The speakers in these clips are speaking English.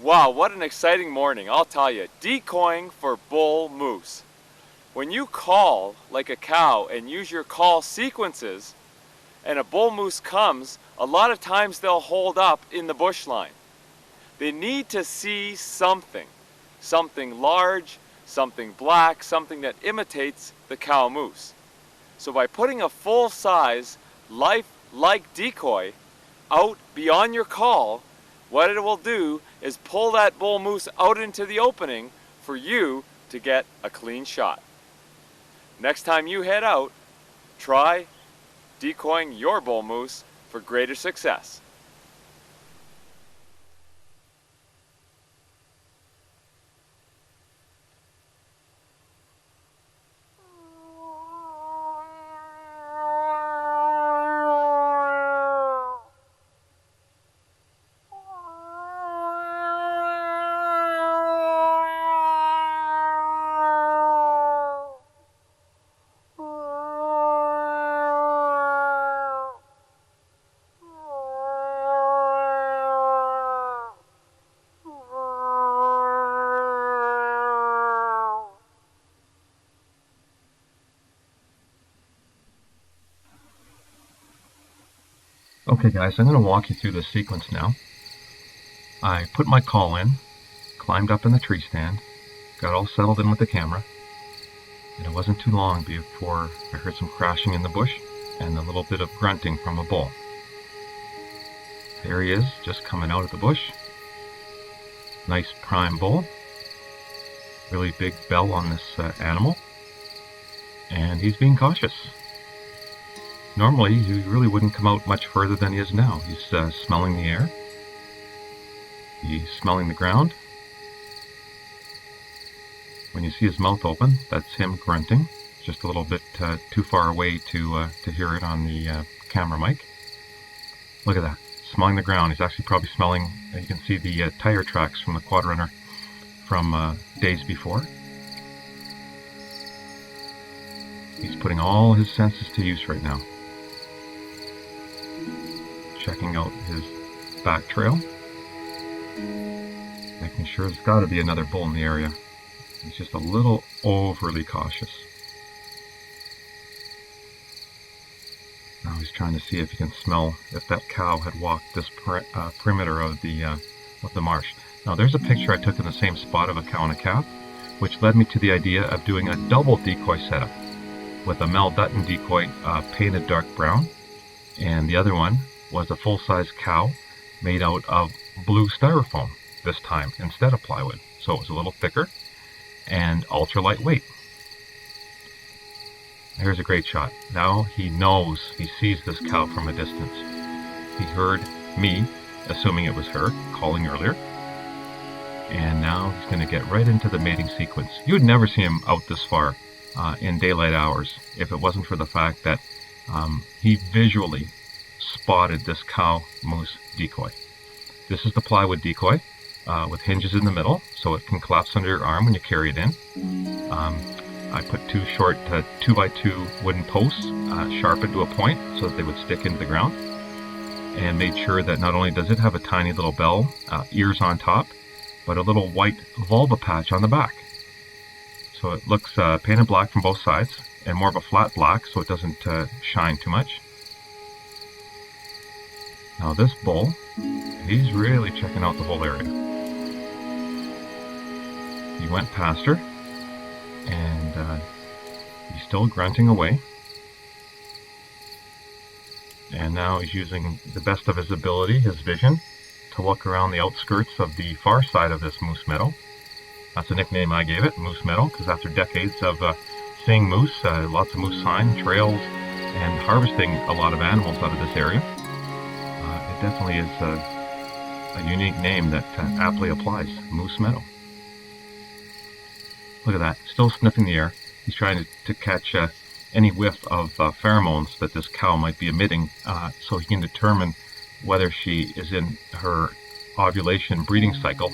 Wow, what an exciting morning, I'll tell you. Decoying for bull moose. When you call like a cow and use your call sequences and a bull moose comes, a lot of times they'll hold up in the bush line. They need to see something large, something black, something that imitates the cow moose. So by putting a full-size, life-like decoy out beyond your call, what it will do is pull that bull moose out into the opening for you to get a clean shot. Next time you head out, try decoying your bull moose for greater success. Okay guys, I'm going to walk you through this sequence now. I put my call in, climbed up in the tree stand, got all settled in with the camera, and it wasn't too long before I heard some crashing in the bush and a little bit of grunting from a bull. There he is, just coming out of the bush. Nice prime bull. Really big bell on this animal. And he's being cautious. Normally, he really wouldn't come out much further than he is now. He's smelling the air. He's smelling the ground. When you see his mouth open, that's him grunting. Just a little bit too far away to hear it on the camera mic. Look at that. Smelling the ground. He's actually probably smelling, you can see the tire tracks from the quad runner from days before. He's putting all his senses to use right now. Checking out his back trail, making sure there's got to be another bull in the area. He's just a little overly cautious. Now he's trying to see if he can smell if that cow had walked this perimeter of the marsh. Now there's a picture I took in the same spot of a cow and a calf, which led me to the idea of doing a double decoy setup with a Mel Dutton decoy painted dark brown, and the other one was a full-size cow made out of blue styrofoam this time instead of plywood. So it was a little thicker and ultra lightweight. Here's a great shot. Now he knows, he sees this cow from a distance. He heard me, assuming it was her, calling earlier. And now he's going to get right into the mating sequence. You would never see him out this far in daylight hours if it wasn't for the fact that he visually spotted this cow moose decoy. This is the plywood decoy with hinges in the middle so it can collapse under your arm when you carry it in. I put two short 2x2 wooden posts sharpened to a point so that they would stick into the ground, and made sure that not only does it have a tiny little bell, ears on top, but a little white vulva patch on the back. So it looks painted black from both sides and more of a flat black so it doesn't shine too much. Now this bull, he's really checking out the whole area. He went past her, and he's still grunting away. And now he's using the best of his ability, his vision, to look around the outskirts of the far side of this moose meadow. That's a nickname I gave it, Moose Meadow, because after decades of seeing moose, lots of moose sign, trails, and harvesting a lot of animals out of this area, it definitely is a unique name that aptly applies, Moose Meadow. Look at that, still sniffing the air. He's trying to catch any whiff of pheromones that this cow might be emitting so he can determine whether she is in her ovulation breeding cycle.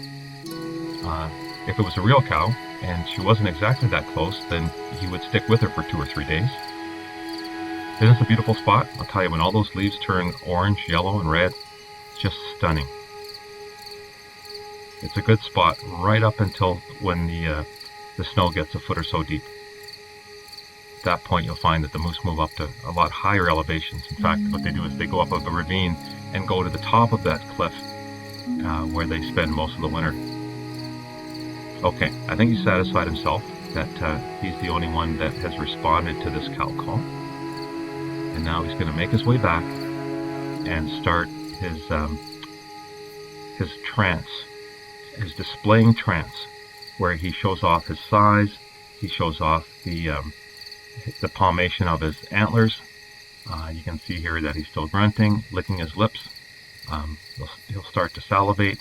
If it was a real cow and she wasn't exactly that close, then he would stick with her for 2 or 3 days. Isn't this a beautiful spot? I'll tell you, when all those leaves turn orange, yellow, and red, it's just stunning. It's a good spot right up until when the snow gets a foot or so deep. At that point, you'll find that the moose move up to a lot higher elevations. In fact, what they do is they go up a ravine and go to the top of that cliff where they spend most of the winter. Okay, I think he's satisfied himself that he's the only one that has responded to this cow call. And now he's going to make his way back and start his trance, his displaying trance, where he shows off his size, he shows off the palmation of his antlers. You can see here that he's still grunting, licking his lips. He'll start to salivate,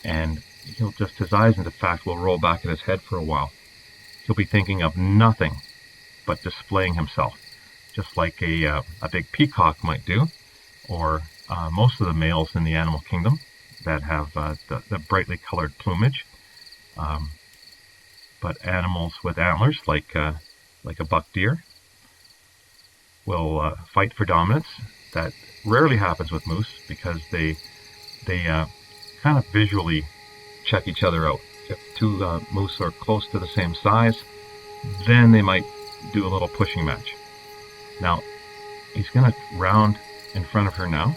and his eyes, in fact, will roll back in his head for a while. He'll be thinking of nothing but displaying himself, just like a big peacock might do, or most of the males in the animal kingdom that have the brightly colored plumage. But animals with antlers, like a buck deer, will fight for dominance. That rarely happens with moose because they kind of visually check each other out. If two moose are close to the same size, then they might do a little pushing match. Now, he's going to round in front of her now,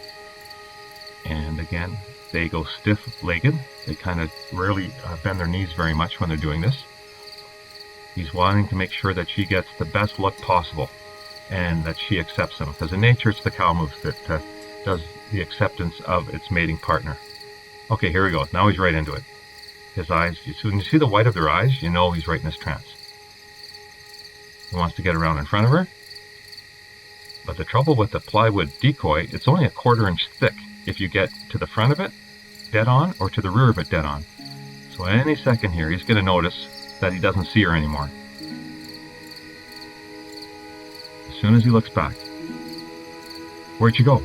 and again, they go stiff-legged. They kind of rarely bend their knees very much when they're doing this. He's wanting to make sure that she gets the best look possible and that she accepts him, because in nature it's the cow moose that does the acceptance of its mating partner. Okay, here he goes. Now he's right into it. His eyes, when you see the white of their eyes, you know he's right in his trance. He wants to get around in front of her. But the trouble with the plywood decoy, it's only a 1/4 inch thick if you get to the front of it dead on or to the rear of it dead on. So any second here, he's going to notice that he doesn't see her anymore. As soon as he looks back, where'd she go?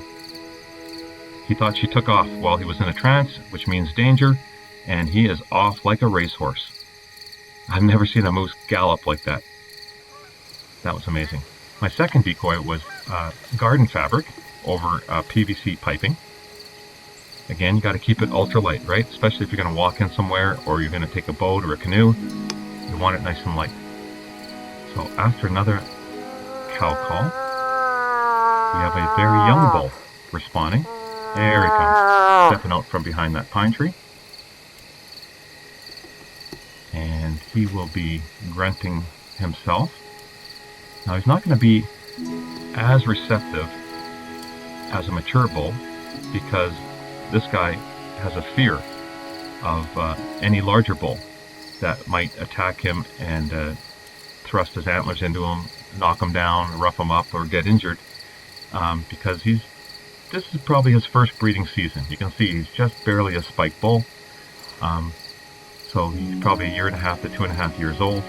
He thought she took off while he was in a trance, which means danger, and he is off like a racehorse. I've never seen a moose gallop like that. That was amazing. My second decoy was garden fabric over PVC piping. Again, you got to keep it ultralight, right? Especially if you're going to walk in somewhere or you're going to take a boat or a canoe. You want it nice and light. So after another cow call, we have a very young bull responding. There he comes, stepping out from behind that pine tree. And he will be grunting himself. Now he's not going to be as receptive as a mature bull because this guy has a fear of any larger bull that might attack him and thrust his antlers into him, knock him down, rough him up, or get injured because this is probably his first breeding season. You can see he's just barely a spike bull. So he's probably 1.5 to 2.5 years old.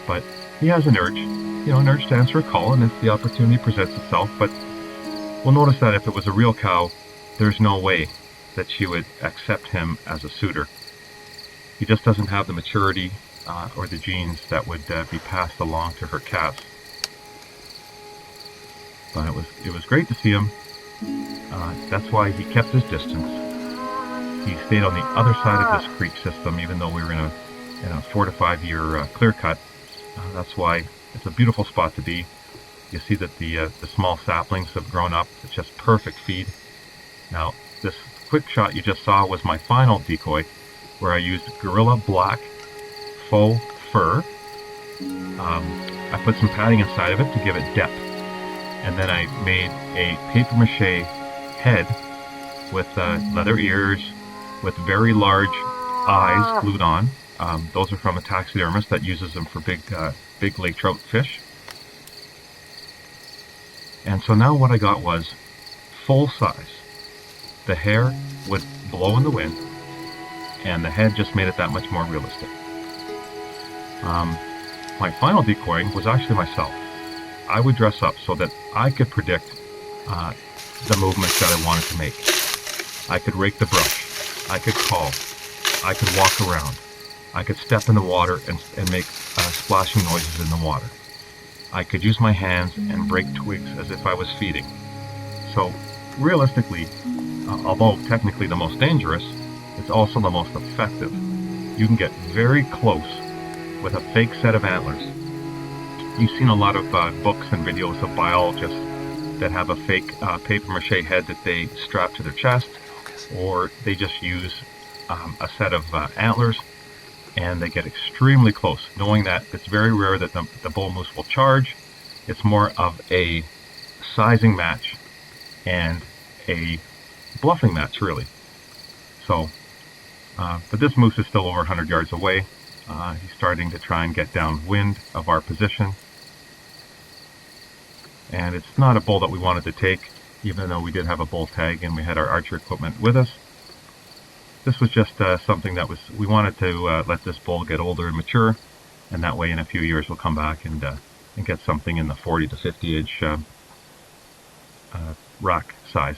But he has an urge, an urge to answer a call, and if the opportunity presents itself. But we'll notice that if it was a real cow, there's no way that she would accept him as a suitor. He just doesn't have the maturity or the genes that would be passed along to her calves. But it was great to see him. That's why he kept his distance. He stayed on the other side of this creek system, even though we were in a 4 to 5 year clear cut. That's why it's a beautiful spot to be. You see that the small saplings have grown up. It's just perfect feed. Now, this quick shot you just saw was my final decoy, where I used Gorilla Black faux fur. I put some padding inside of it to give it depth. And then I made a papier-mâché head with leather ears, with very large eyes glued on. Those are from a taxidermist that uses them for big lake trout fish. And so now what I got was full size. The hair would blow in the wind, and the head just made it that much more realistic. My final decoy was actually myself. I would dress up so that I could predict the movements that I wanted to make. I could rake the brush. I could call. I could walk around. I could step in the water and make splashing noises in the water. I could use my hands and break twigs as if I was feeding. So realistically, although technically the most dangerous, it's also the most effective. You can get very close with a fake set of antlers. You've seen a lot of books and videos of biologists that have a fake paper mache head that they strap to their chest, or they just use a set of antlers, and they get extremely close, knowing that it's very rare that the bull moose will charge. It's more of a sizing match and a bluffing match, really. So, but this moose is still over 100 yards away. He's starting to try and get downwind of our position. And it's not a bull that we wanted to take, even though we did have a bull tag and we had our archery equipment with us. This was just something that we wanted to let this bull get older and mature, and that way in a few years we'll come back and get something in the 40 to 50 inch rack size.